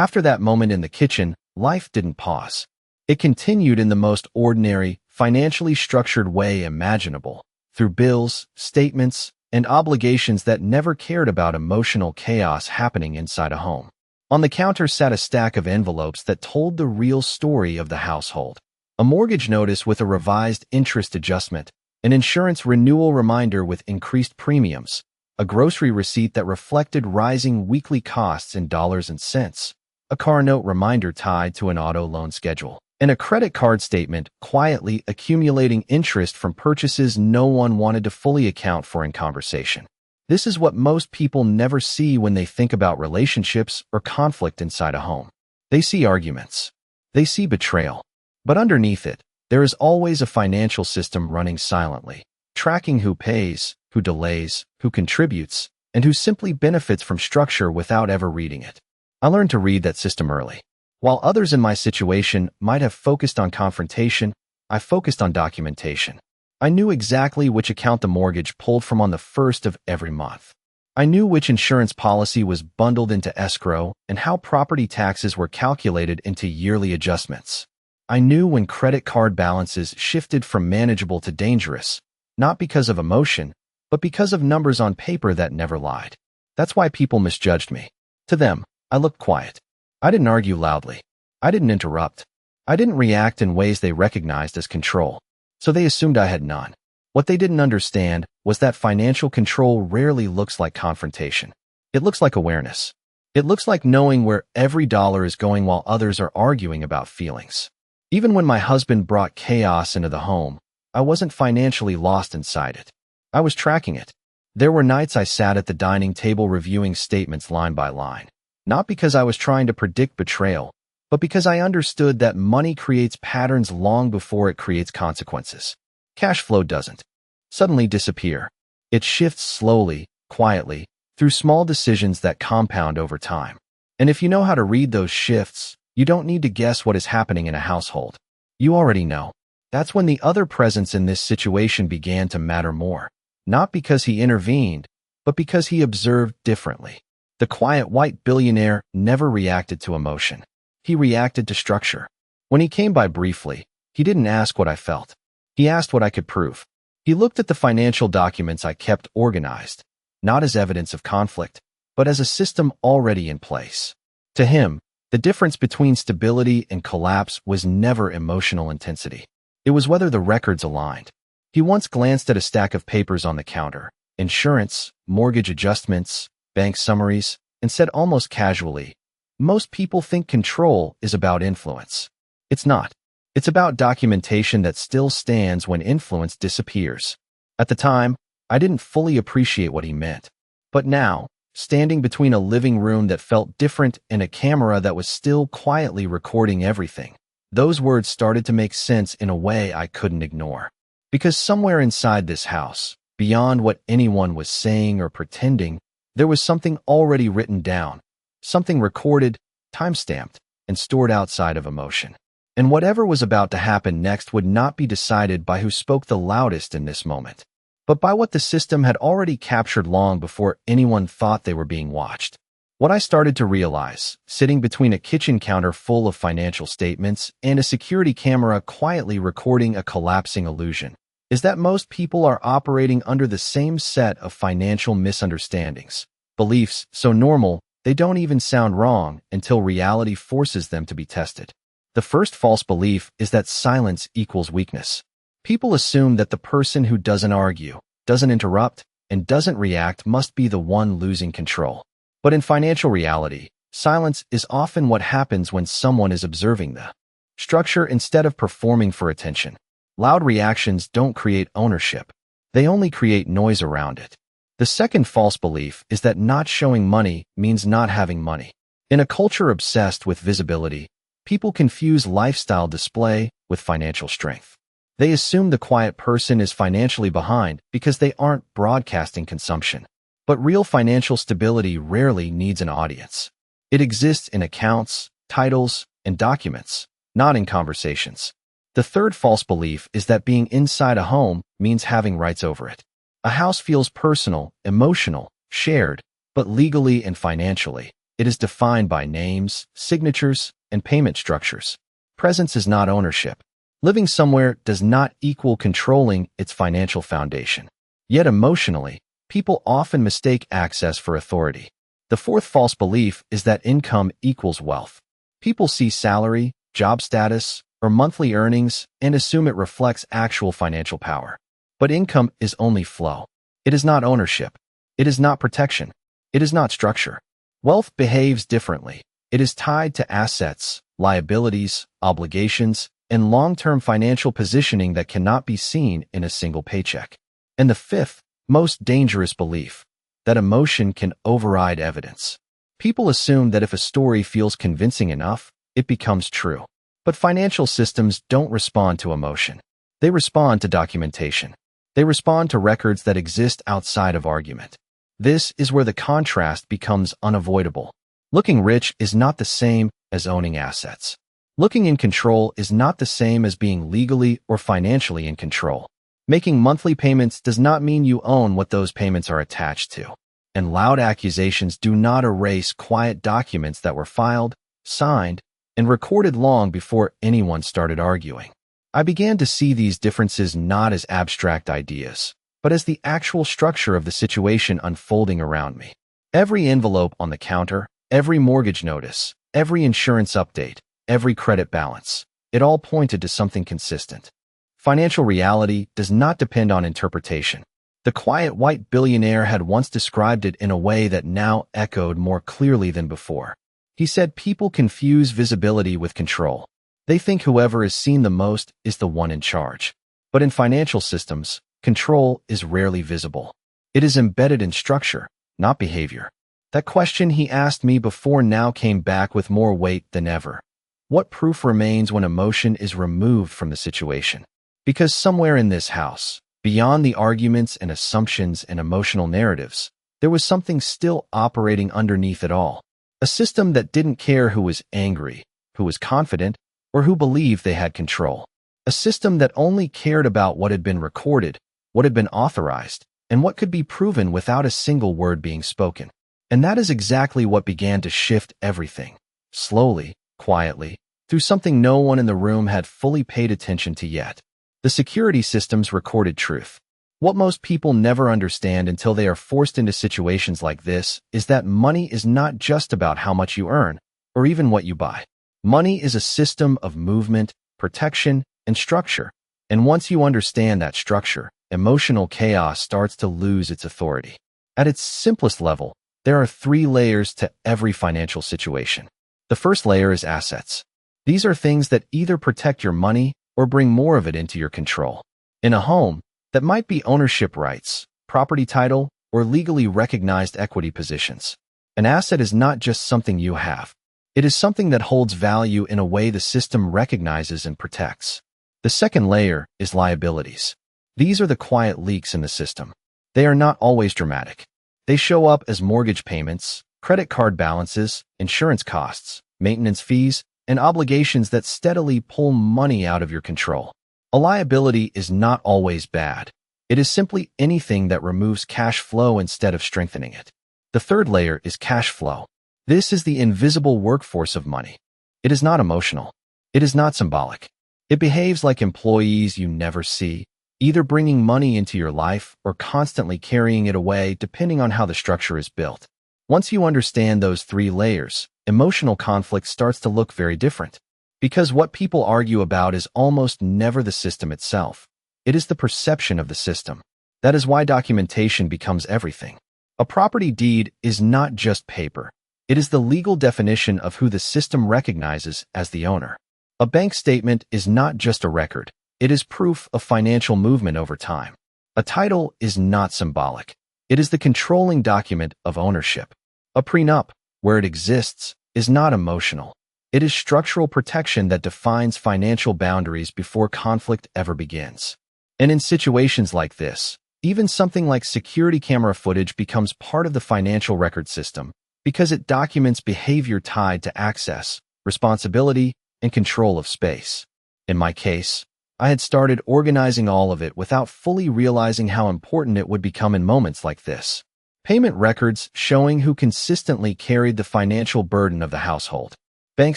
After that moment in the kitchen, life didn't pause. It continued in the most ordinary, financially structured way imaginable, through bills, statements, and obligations that never cared about emotional chaos happening inside a home. On the counter sat a stack of envelopes that told the real story of the household. A mortgage notice with a revised interest adjustment, an insurance renewal reminder with increased premiums, a grocery receipt that reflected rising weekly costs in dollars and cents, a car note reminder tied to an auto loan schedule, and a credit card statement quietly accumulating interest from purchases no one wanted to fully account for in conversation. This is what most people never see when they think about relationships or conflict inside a home. They see arguments. They see betrayal. But underneath it, there is always a financial system running silently, tracking who pays, who delays, who contributes, and who simply benefits from structure without ever reading it. I learned to read that system early. While others in my situation might have focused on confrontation, I focused on documentation. I knew exactly which account the mortgage pulled from on the first of every month. I knew which insurance policy was bundled into escrow and how property taxes were calculated into yearly adjustments. I knew when credit card balances shifted from manageable to dangerous, not because of emotion, but because of numbers on paper that never lied. That's why people misjudged me. To them, I looked quiet. I didn't argue loudly. I didn't interrupt. I didn't react in ways they recognized as control. So they assumed I had none. What they didn't understand was that financial control rarely looks like confrontation. It looks like awareness. It looks like knowing where every dollar is going while others are arguing about feelings. Even when my husband brought chaos into the home, I wasn't financially lost inside it. I was tracking it. There were nights I sat at the dining table reviewing statements line by line, not because I was trying to predict betrayal, but because I understood that money creates patterns long before it creates consequences. Cash flow doesn't suddenly disappear. It shifts slowly, quietly, through small decisions that compound over time. And if you know how to read those shifts, you don't need to guess what is happening in a household. You already know. That's when the other presence in this situation began to matter more. Not because he intervened, but because he observed differently. The quiet white billionaire never reacted to emotion. He reacted to structure. When he came by briefly, he didn't ask what I felt. He asked what I could prove. He looked at the financial documents I kept organized, not as evidence of conflict, but as a system already in place. To him, the difference between stability and collapse was never emotional intensity. It was whether the records aligned. He once glanced at a stack of papers on the counter, insurance, mortgage adjustments, bank summaries, and said almost casually, "Most people think control is about influence. It's not. It's about documentation that still stands when influence disappears." At the time, I didn't fully appreciate what he meant. But now, standing between a living room that felt different and a camera that was still quietly recording everything, those words started to make sense in a way I couldn't ignore. Because somewhere inside this house, beyond what anyone was saying or pretending, there was something already written down, something recorded, time-stamped, and stored outside of emotion. And whatever was about to happen next would not be decided by who spoke the loudest in this moment, but by what the system had already captured long before anyone thought they were being watched. What I started to realize, sitting between a kitchen counter full of financial statements and a security camera quietly recording a collapsing illusion, is that most people are operating under the same set of financial misunderstandings, beliefs so normal they don't even sound wrong until reality forces them to be tested. The first false belief is that silence equals weakness. People assume that the person who doesn't argue, doesn't interrupt, and doesn't react must be the one losing control. But in financial reality, silence is often what happens when someone is observing the structure instead of performing for attention. Loud reactions don't create ownership. They only create noise around it. The second false belief is that not showing money means not having money. In a culture obsessed with visibility, people confuse lifestyle display with financial strength. They assume the quiet person is financially behind because they aren't broadcasting consumption. But real financial stability rarely needs an audience. It exists in accounts, titles, and documents, not in conversations. The third false belief is that being inside a home means having rights over it. A house feels personal, emotional, shared, but legally and financially, It is defined by names, signatures, and payment structures. Presence is not ownership. Living somewhere does not equal controlling its financial foundation. Yet emotionally, people often mistake access for authority. The fourth false belief is that income equals wealth. People see salary, job status, or monthly earnings and assume it reflects actual financial power. But income is only flow. It is not ownership. It is not protection. It is not structure. Wealth behaves differently. It is tied to assets, liabilities, obligations, and long-term financial positioning that cannot be seen in a single paycheck. And the fifth, most dangerous belief, that emotion can override evidence. People assume that if a story feels convincing enough, it becomes true. But financial systems don't respond to emotion. They respond to documentation. They respond to records that exist outside of argument. This is where the contrast becomes unavoidable. Looking rich is not the same as owning assets. Looking in control is not the same as being legally or financially in control. Making monthly payments does not mean you own what those payments are attached to. And loud accusations do not erase quiet documents that were filed, signed, and recorded long before anyone started arguing. I began to see these differences not as abstract ideas, but as the actual structure of the situation unfolding around me. Every envelope on the counter, every mortgage notice, every insurance update, every credit balance, it all pointed to something consistent. Financial reality does not depend on interpretation. The quiet white billionaire had once described it in a way that now echoed more clearly than before. He said people confuse visibility with control. They think whoever is seen the most is the one in charge. But in financial systems, control is rarely visible. It is embedded in structure, not behavior. That question he asked me before now came back with more weight than ever. What proof remains when emotion is removed from the situation? Because somewhere in this house, beyond the arguments and assumptions and emotional narratives, there was something still operating underneath it all. A system that didn't care who was angry, who was confident, or who believed they had control. A system that only cared about what had been recorded, what had been authorized, and what could be proven without a single word being spoken. And that is exactly what began to shift everything. Slowly, quietly, through something no one in the room had fully paid attention to yet. The security systems recorded truth. What most people never understand until they are forced into situations like this is that money is not just about how much you earn, or even what you buy. Money is a system of movement, protection, and structure. And once you understand that structure, emotional chaos starts to lose its authority. At its simplest level, there are 3 layers to every financial situation. The first layer is assets. These are things that either protect your money or bring more of it into your control. In a home, that might be ownership rights, property title, or legally recognized equity positions. An asset is not just something you have. It is something that holds value in a way the system recognizes and protects. The second layer is liabilities. These are the quiet leaks in the system. They are not always dramatic. They show up as mortgage payments, credit card balances, insurance costs, maintenance fees, and obligations that steadily pull money out of your control. A liability is not always bad. It is simply anything that removes cash flow instead of strengthening it. The third layer is cash flow. This is the invisible workforce of money. It is not emotional. It is not symbolic. It behaves like employees you never see, either bringing money into your life or constantly carrying it away depending on how the structure is built. Once you understand those 3 layers, emotional conflict starts to look very different. Because what people argue about is almost never the system itself. It is the perception of the system. That is why documentation becomes everything. A property deed is not just paper. It is the legal definition of who the system recognizes as the owner. A bank statement is not just a record. It is proof of financial movement over time. A title is not symbolic. It is the controlling document of ownership. A prenup, where it exists, is not emotional. It is structural protection that defines financial boundaries before conflict ever begins. And in situations like this, even something like security camera footage becomes part of the financial record system because it documents behavior tied to access, responsibility, and control of space. In my case, I had started organizing all of it without fully realizing how important it would become in moments like this. Payment records showing who consistently carried the financial burden of the household. Bank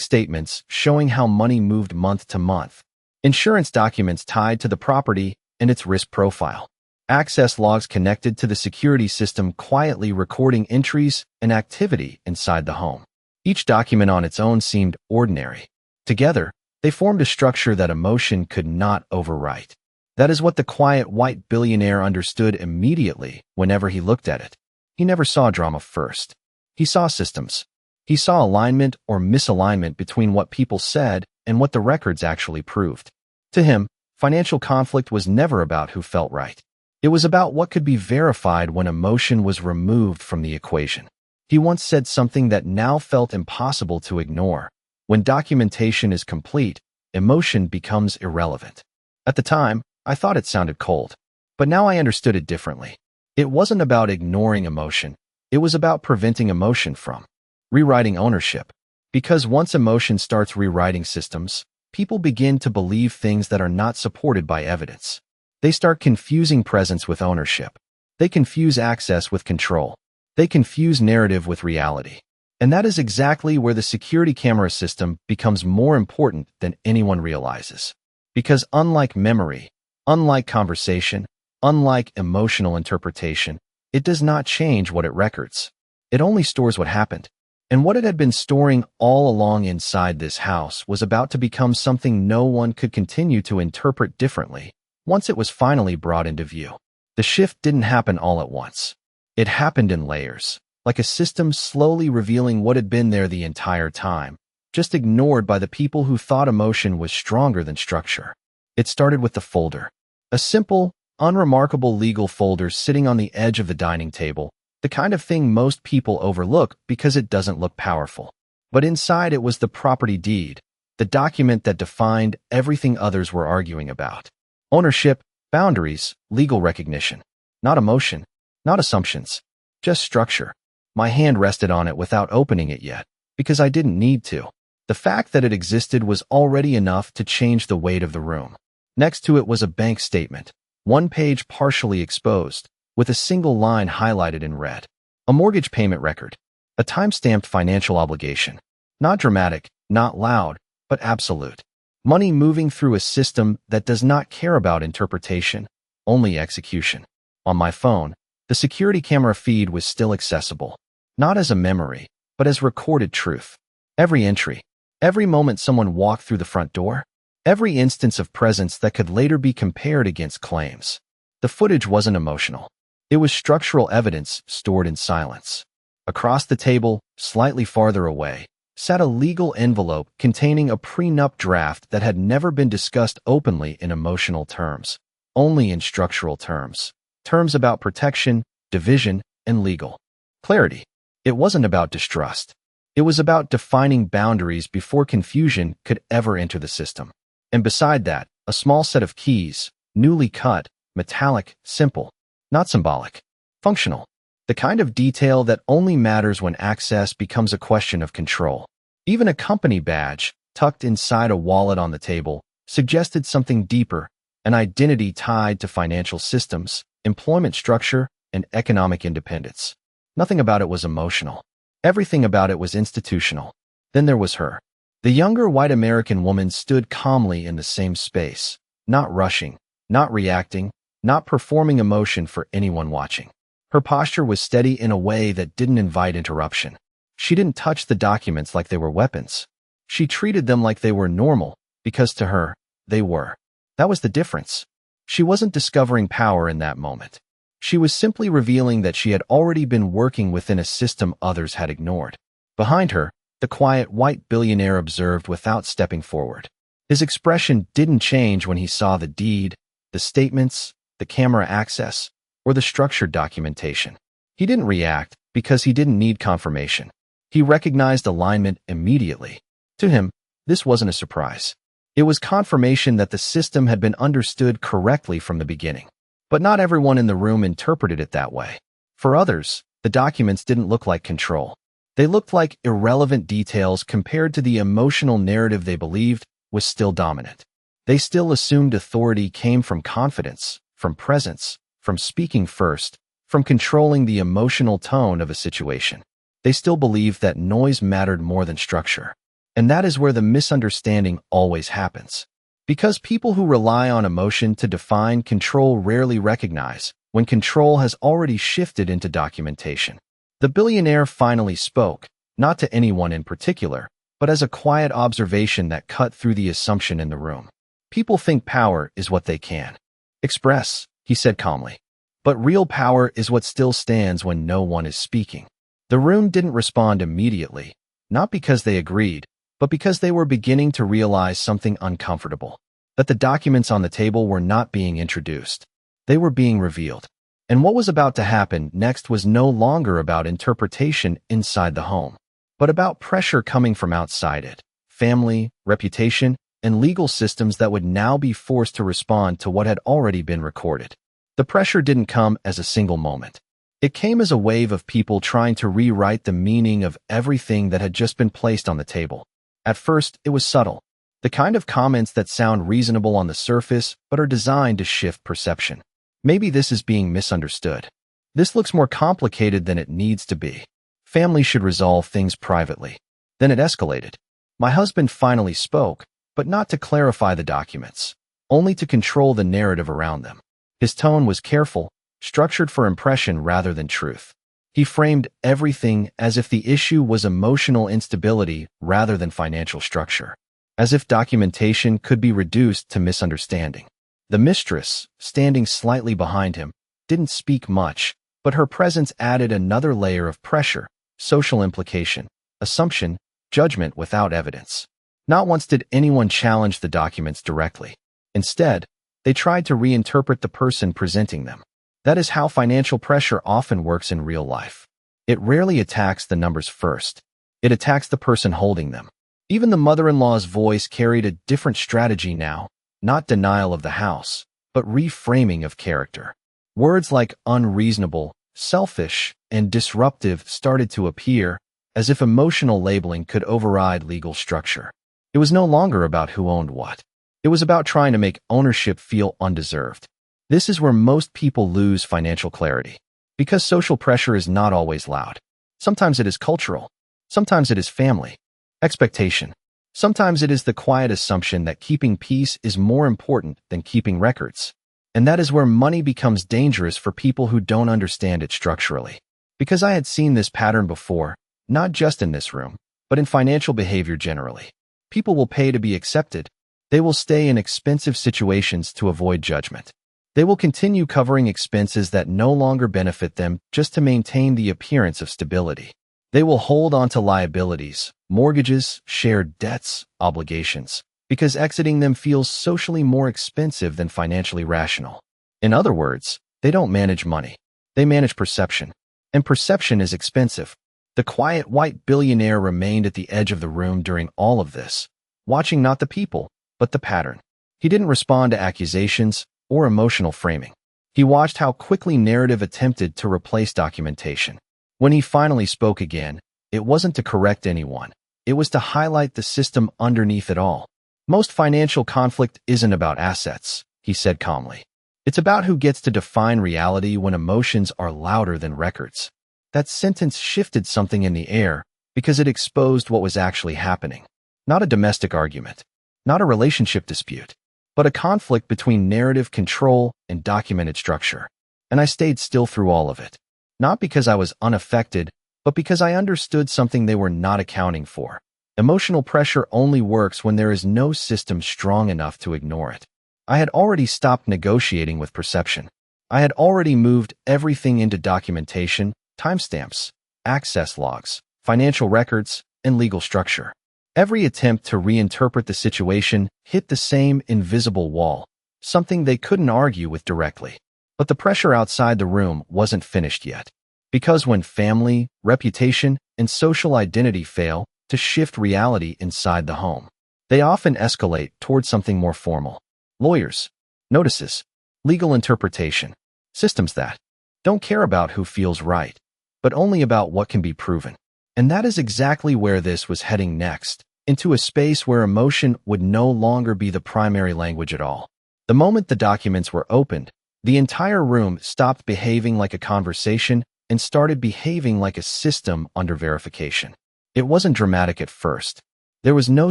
statements showing how money moved month to month. Insurance documents tied to the property and its risk profile. Access logs connected to the security system quietly recording entries and activity inside the home. Each document on its own seemed ordinary. Together, they formed a structure that emotion could not overwrite. That is what the quiet white billionaire understood immediately whenever he looked at it. He never saw drama first. He saw systems. He saw alignment or misalignment between what people said and what the records actually proved. To him, financial conflict was never about who felt right. It was about what could be verified when emotion was removed from the equation. He once said something that now felt impossible to ignore. When documentation is complete, emotion becomes irrelevant. At the time, I thought it sounded cold. But now I understood it differently. It wasn't about ignoring emotion. It was about preventing emotion from rewriting ownership. Because once emotion starts rewriting systems, people begin to believe things that are not supported by evidence. They start confusing presence with ownership. They confuse access with control. They confuse narrative with reality. And that is exactly where the security camera system becomes more important than anyone realizes. Because unlike memory, unlike conversation, unlike emotional interpretation, it does not change what it records. It only stores what happened. And what it had been storing all along inside this house was about to become something no one could continue to interpret differently once it was finally brought into view. The shift didn't happen all at once. It happened in layers, like a system slowly revealing what had been there the entire time, just ignored by the people who thought emotion was stronger than structure. It started with the folder. A simple, unremarkable legal folder sitting on the edge of the dining table, the kind of thing most people overlook because it doesn't look powerful. But inside it was the property deed, the document that defined everything others were arguing about. Ownership, boundaries, legal recognition. Not emotion, not assumptions, just structure. My hand rested on it without opening it yet, because I didn't need to. The fact that it existed was already enough to change the weight of the room. Next to it was a bank statement, one page partially exposed, with a single line highlighted in red. A mortgage payment record, a time-stamped financial obligation. Not dramatic, not loud, but absolute. Money moving through a system that does not care about interpretation, only execution. On my phone, the security camera feed was still accessible, not as a memory, but as recorded truth. Every entry, every moment someone walked through the front door, every instance of presence that could later be compared against claims. The footage wasn't emotional. It was structural evidence stored in silence. Across the table, slightly farther away, sat a legal envelope containing a prenup draft that had never been discussed openly in emotional terms, only in structural terms. Terms about protection, division, and legal clarity. It wasn't about distrust. It was about defining boundaries before confusion could ever enter the system. And beside that, a small set of keys, newly cut, metallic, simple, not symbolic, functional. The kind of detail that only matters when access becomes a question of control. Even a company badge, tucked inside a wallet on the table, suggested something deeper, an identity tied to financial systems, employment structure, and economic independence. Nothing about it was emotional. Everything about it was institutional. Then there was her. The younger white American woman stood calmly in the same space, not rushing, not reacting, not performing emotion for anyone watching. Her posture was steady in a way that didn't invite interruption. She didn't touch the documents like they were weapons. She treated them like they were normal, because to her, they were. That was the difference. She wasn't discovering power in that moment. She was simply revealing that she had already been working within a system others had ignored. Behind her, the quiet white billionaire observed without stepping forward. His expression didn't change when he saw the deed, the statements, the camera access, or the structured documentation. He didn't react because he didn't need confirmation. He recognized alignment immediately. To him, this wasn't a surprise. It was confirmation that the system had been understood correctly from the beginning. But not everyone in the room interpreted it that way. For others, the documents didn't look like control. They looked like irrelevant details compared to the emotional narrative they believed was still dominant. They still assumed authority came from confidence, from presence, from speaking first, from controlling the emotional tone of a situation. They still believed that noise mattered more than structure. And that is where the misunderstanding always happens. Because people who rely on emotion to define control rarely recognize when control has already shifted into documentation. The billionaire finally spoke, not to anyone in particular, but as a quiet observation that cut through the assumption in the room. People think power is what they can express, he said calmly. But real power is what still stands when no one is speaking. The room didn't respond immediately, not because they agreed, but because they were beginning to realize something uncomfortable, that the documents on the table were not being introduced. They were being revealed. And what was about to happen next was no longer about interpretation inside the home, but about pressure coming from outside it, family, reputation, and legal systems that would now be forced to respond to what had already been recorded. The pressure didn't come as a single moment. It came as a wave of people trying to rewrite the meaning of everything that had just been placed on the table. At first, it was subtle, the kind of comments that sound reasonable on the surface but are designed to shift perception. Maybe this is being misunderstood. This looks more complicated than it needs to be. Family should resolve things privately. Then it escalated. My husband finally spoke, but not to clarify the documents, only to control the narrative around them. His tone was careful, structured for impression rather than truth. He framed everything as if the issue was emotional instability rather than financial structure, as if documentation could be reduced to misunderstanding. The mistress, standing slightly behind him, didn't speak much, but her presence added another layer of pressure, social implication, assumption, judgment without evidence. Not once did anyone challenge the documents directly. Instead, they tried to reinterpret the person presenting them. That is how financial pressure often works in real life. It rarely attacks the numbers first. It attacks the person holding them. Even the mother-in-law's voice carried a different strategy now, not denial of the house, but reframing of character. Words like unreasonable, selfish, and disruptive started to appear, as if emotional labeling could override legal structure. It was no longer about who owned what. It was about trying to make ownership feel undeserved. This is where most people lose financial clarity. Because social pressure is not always loud. Sometimes it is cultural. Sometimes it is family. Expectation. Sometimes it is the quiet assumption that keeping peace is more important than keeping records. And that is where money becomes dangerous for people who don't understand it structurally. Because I had seen this pattern before, not just in this room, but in financial behavior generally. People will pay to be accepted. They will stay in expensive situations to avoid judgment. They will continue covering expenses that no longer benefit them just to maintain the appearance of stability. They will hold on to liabilities, mortgages, shared debts, obligations, because exiting them feels socially more expensive than financially rational. In other words, they don't manage money. They manage perception. And perception is expensive. The quiet white billionaire remained at the edge of the room during all of this, watching not the people, but the pattern. He didn't respond to accusations or emotional framing. He watched how quickly narrative attempted to replace documentation. When he finally spoke again, it wasn't to correct anyone. It was to highlight the system underneath it all. Most financial conflict isn't about assets, he said calmly. It's about who gets to define reality when emotions are louder than records. That sentence shifted something in the air because it exposed what was actually happening. Not a domestic argument, not a relationship dispute, but a conflict between narrative control and documented structure. And I stayed still through all of it. Not because I was unaffected, but because I understood something they were not accounting for. Emotional pressure only works when there is no system strong enough to ignore it. I had already stopped negotiating with perception. I had already moved everything into documentation, timestamps, access logs, financial records, and legal structure. Every attempt to reinterpret the situation hit the same invisible wall, something they couldn't argue with directly. But the pressure outside the room wasn't finished yet. Because when family, reputation, and social identity fail to shift reality inside the home, they often escalate towards something more formal. Lawyers, notices, legal interpretation, systems that don't care about who feels right, but only about what can be proven. And that is exactly where this was heading next, into a space where emotion would no longer be the primary language at all. The moment the documents were opened, The entire room stopped behaving like a conversation and started behaving like a system under verification. It wasn't dramatic at first. There was no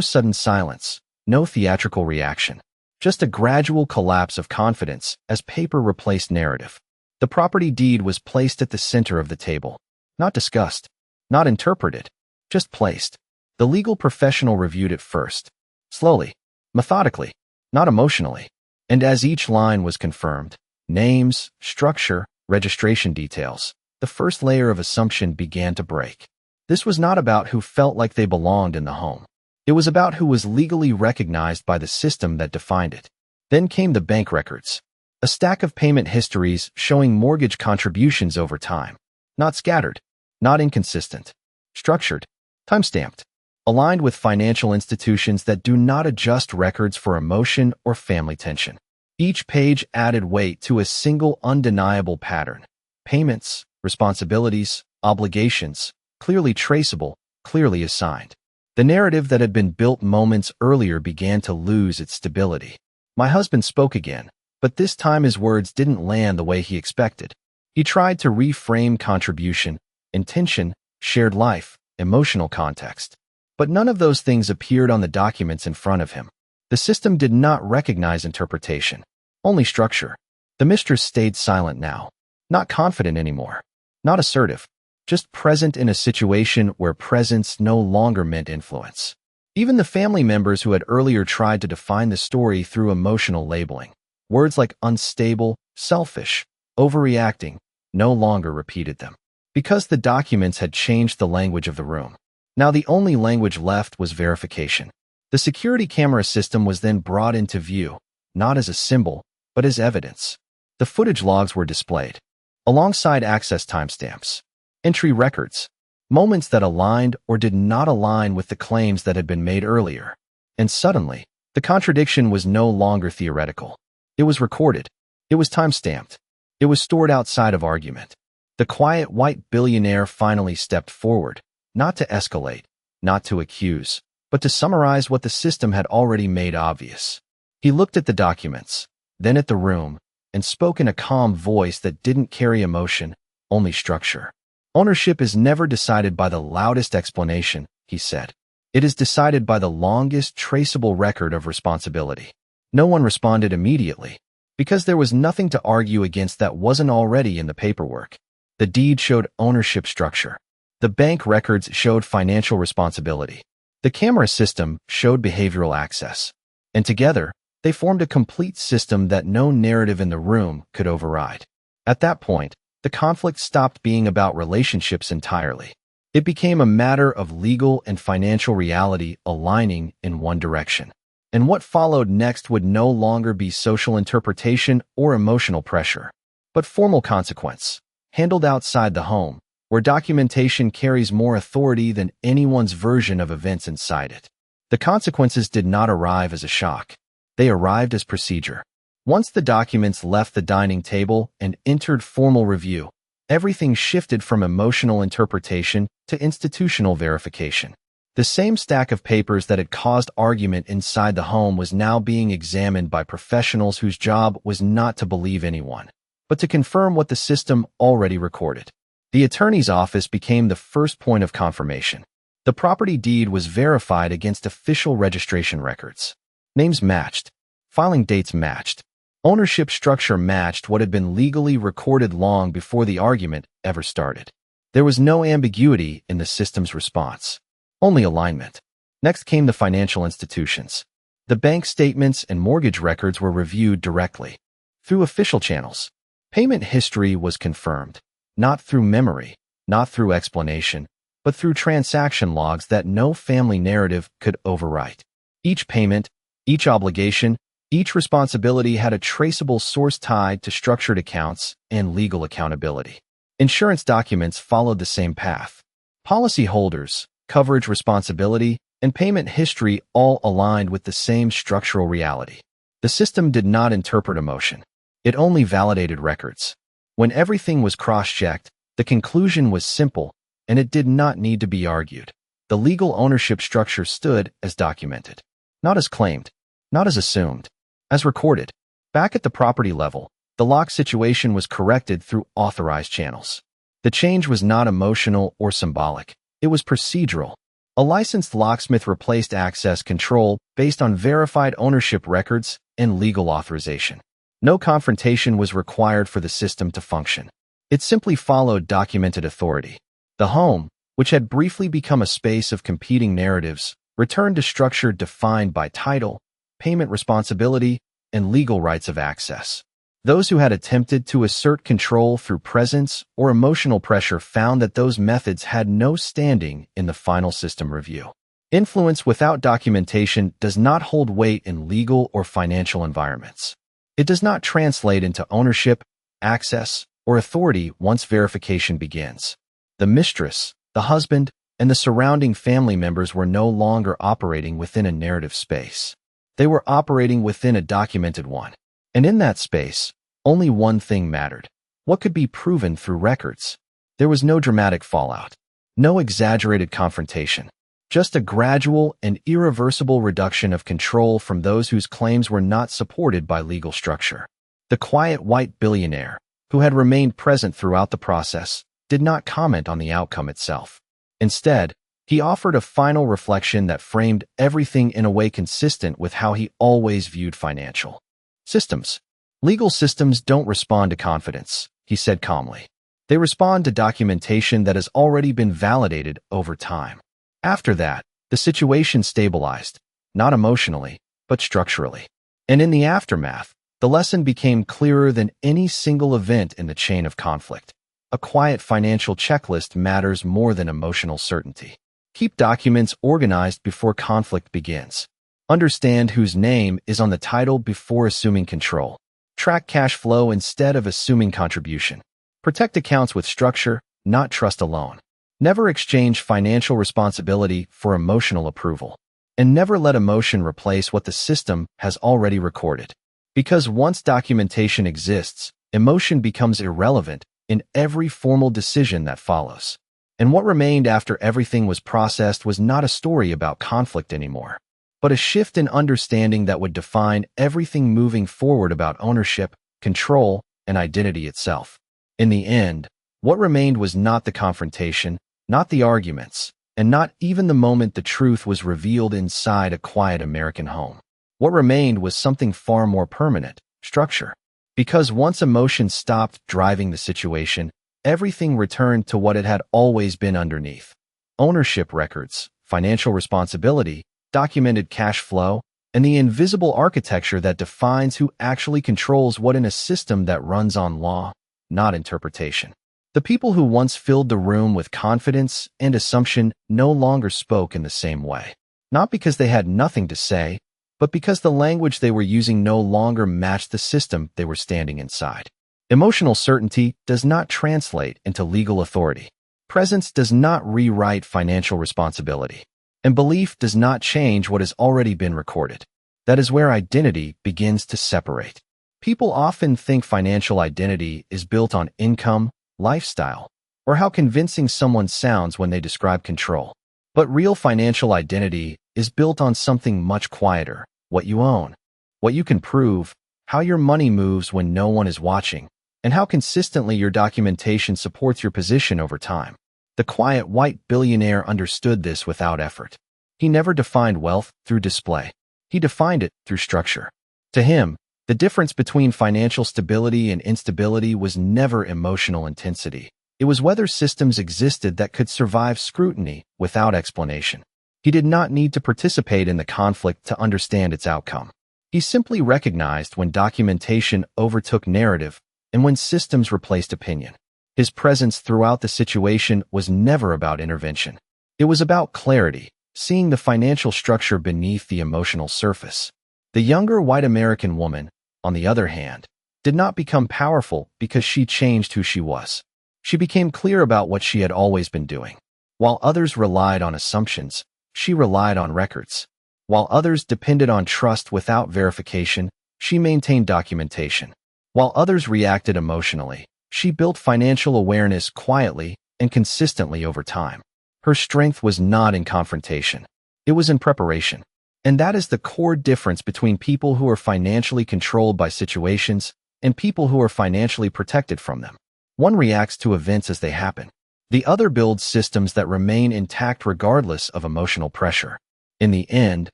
sudden silence, no theatrical reaction, just a gradual collapse of confidence as paper replaced narrative. The property deed was placed at the center of the table. Not discussed, not interpreted, just placed. The legal professional reviewed it first, slowly, methodically, not emotionally. And as each line was confirmed, names, structure, registration details, the first layer of assumption began to break. This was not about who felt like they belonged in the home. It was about who was legally recognized by the system that defined it. Then came the bank records, a stack of payment histories showing mortgage contributions over time. Not scattered, not inconsistent, structured, time-stamped, aligned with financial institutions that do not adjust records for emotion or family tension. Each page added weight to a single undeniable pattern. Payments, responsibilities, obligations, clearly traceable, clearly assigned. The narrative that had been built moments earlier began to lose its stability. My husband spoke again, but this time his words didn't land the way he expected. He tried to reframe contribution, intention, shared life, emotional context. But none of those things appeared on the documents in front of him. The system did not recognize interpretation, only structure. The mistress stayed silent now, not confident anymore, not assertive, just present in a situation where presence no longer meant influence. Even the family members who had earlier tried to define the story through emotional labeling, words like unstable, selfish, overreacting, no longer repeated them. Because the documents had changed the language of the room. Now the only language left was verification. The security camera system was then brought into view, not as a symbol, but as evidence. The footage logs were displayed, alongside access timestamps, entry records, moments that aligned or did not align with the claims that had been made earlier. And suddenly, the contradiction was no longer theoretical. It was recorded. It was timestamped. It was stored outside of argument. The quiet white billionaire finally stepped forward, not to escalate, not to accuse, but to summarize what the system had already made obvious. He looked at the documents, then at the room, and spoke in a calm voice that didn't carry emotion, only structure. Ownership is never decided by the loudest explanation, he said. It is decided by the longest traceable record of responsibility. No one responded immediately, because there was nothing to argue against that wasn't already in the paperwork. The deed showed ownership structure. The bank records showed financial responsibility. The camera system showed behavioral access. And together, they formed a complete system that no narrative in the room could override. At that point, the conflict stopped being about relationships entirely. It became a matter of legal and financial reality aligning in one direction. And what followed next would no longer be social interpretation or emotional pressure, but formal consequence, handled outside the home, where documentation carries more authority than anyone's version of events inside it. The consequences did not arrive as a shock. They arrived as procedure. Once the documents left the dining table and entered formal review, everything shifted from emotional interpretation to institutional verification. The same stack of papers that had caused argument inside the home was now being examined by professionals whose job was not to believe anyone, but to confirm what the system already recorded. The attorney's office became the first point of confirmation. The property deed was verified against official registration records. Names matched. Filing dates matched. Ownership structure matched what had been legally recorded long before the argument ever started. There was no ambiguity in the system's response, only alignment. Next came the financial institutions. The bank statements and mortgage records were reviewed directly. Through official channels, payment history was confirmed, not through memory, not through explanation, but through transaction logs that no family narrative could overwrite. Each payment, each obligation, each responsibility had a traceable source tied to structured accounts and legal accountability. Insurance documents followed the same path. Policyholders, coverage responsibility, and payment history all aligned with the same structural reality. The system did not interpret emotion. It only validated records. When everything was cross-checked, the conclusion was simple, and it did not need to be argued. The legal ownership structure stood as documented, not as claimed, not as assumed, as recorded. Back at the property level, the lock situation was corrected through authorized channels. The change was not emotional or symbolic. It was procedural. A licensed locksmith replaced access control based on verified ownership records and legal authorization. No confrontation was required for the system to function. It simply followed documented authority. The home, which had briefly become a space of competing narratives, returned to structure defined by title, payment responsibility, and legal rights of access. Those who had attempted to assert control through presence or emotional pressure found that those methods had no standing in the final system review. Influence without documentation does not hold weight in legal or financial environments. It does not translate into ownership, access, or authority once verification begins. The mistress, the husband, and the surrounding family members were no longer operating within a narrative space. They were operating within a documented one. And in that space, only one thing mattered: what could be proven through records. There was no dramatic fallout, no exaggerated confrontation, just a gradual and irreversible reduction of control from those whose claims were not supported by legal structure. The quiet white billionaire, who had remained present throughout the process, did not comment on the outcome itself. Instead, he offered a final reflection that framed everything in a way consistent with how he always viewed financial systems. Legal systems don't respond to confidence, he said calmly. They respond to documentation that has already been validated over time. After that, the situation stabilized, not emotionally, but structurally. And in the aftermath, the lesson became clearer than any single event in the chain of conflict. A quiet financial checklist matters more than emotional certainty. Keep documents organized before conflict begins. Understand whose name is on the title before assuming control. Track cash flow instead of assuming contribution. Protect accounts with structure, not trust alone. Never exchange financial responsibility for emotional approval. And never let emotion replace what the system has already recorded. Because once documentation exists, emotion becomes irrelevant in every formal decision that follows. And what remained after everything was processed was not a story about conflict anymore, but a shift in understanding that would define everything moving forward about ownership, control, and identity itself. In the end, what remained was not the confrontation, not the arguments, and not even the moment the truth was revealed inside a quiet American home. What remained was something far more permanent: structure. Because once emotion stopped driving the situation, everything returned to what it had always been underneath: ownership records, financial responsibility, documented cash flow, and the invisible architecture that defines who actually controls what in a system that runs on law, not interpretation. The people who once filled the room with confidence and assumption no longer spoke in the same way. Not because they had nothing to say, but because the language they were using no longer matched the system they were standing inside. Emotional certainty does not translate into legal authority. Presence does not rewrite financial responsibility. And belief does not change what has already been recorded. That is where identity begins to separate. People often think financial identity is built on income, lifestyle, or how convincing someone sounds when they describe control. But real financial identity is built on something much quieter: what you own, what you can prove, how your money moves when no one is watching, and how consistently your documentation supports your position over time. The quiet white billionaire understood this without effort. He never defined wealth through display. He defined it through structure. To him, the difference between financial stability and instability was never emotional intensity. It was whether systems existed that could survive scrutiny without explanation. He did not need to participate in the conflict to understand its outcome. He simply recognized when documentation overtook narrative and when systems replaced opinion. His presence throughout the situation was never about intervention. It was about clarity, seeing the financial structure beneath the emotional surface. The younger white American woman, on the other hand, did not become powerful because she changed who she was. She became clear about what she had always been doing. While others relied on assumptions, she relied on records. While others depended on trust without verification, she maintained documentation. While others reacted emotionally, she built financial awareness quietly and consistently over time. Her strength was not in confrontation. It was in preparation. And that is the core difference between people who are financially controlled by situations and people who are financially protected from them. One reacts to events as they happen. The other builds systems that remain intact regardless of emotional pressure. In the end,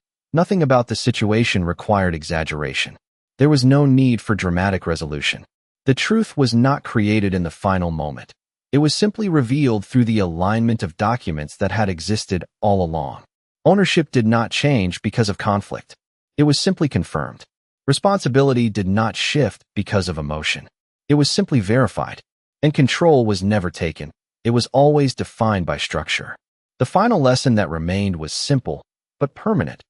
nothing about the situation required exaggeration. There was no need for dramatic resolution. The truth was not created in the final moment. It was simply revealed through the alignment of documents that had existed all along. Ownership did not change because of conflict. It was simply confirmed. Responsibility did not shift because of emotion. It was simply verified. And control was never taken. It was always defined by structure. The final lesson that remained was simple, but permanent.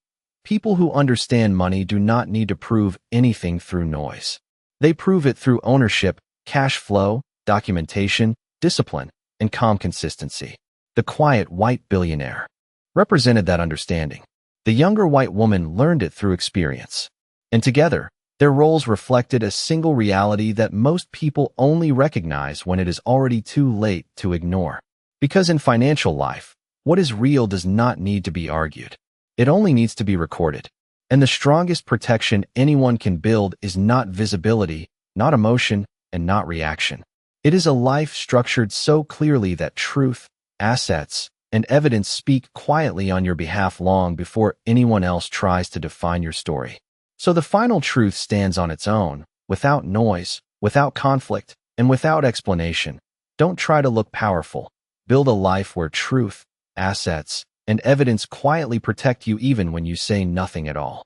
People who understand money do not need to prove anything through noise. They prove it through ownership, cash flow, documentation, discipline, and calm consistency. The quiet white billionaire represented that understanding. The younger white woman learned it through experience. And together, their roles reflected a single reality that most people only recognize when it is already too late to ignore. Because in financial life, what is real does not need to be argued. It only needs to be recorded. And the strongest protection anyone can build is not visibility, not emotion, and not reaction. It is a life structured so clearly that truth, assets, and evidence speak quietly on your behalf long before anyone else tries to define your story. So the final truth stands on its own, without noise, without conflict, and without explanation. Don't try to look powerful. Build a life where truth, assets, and evidence quietly protect you even when you say nothing at all.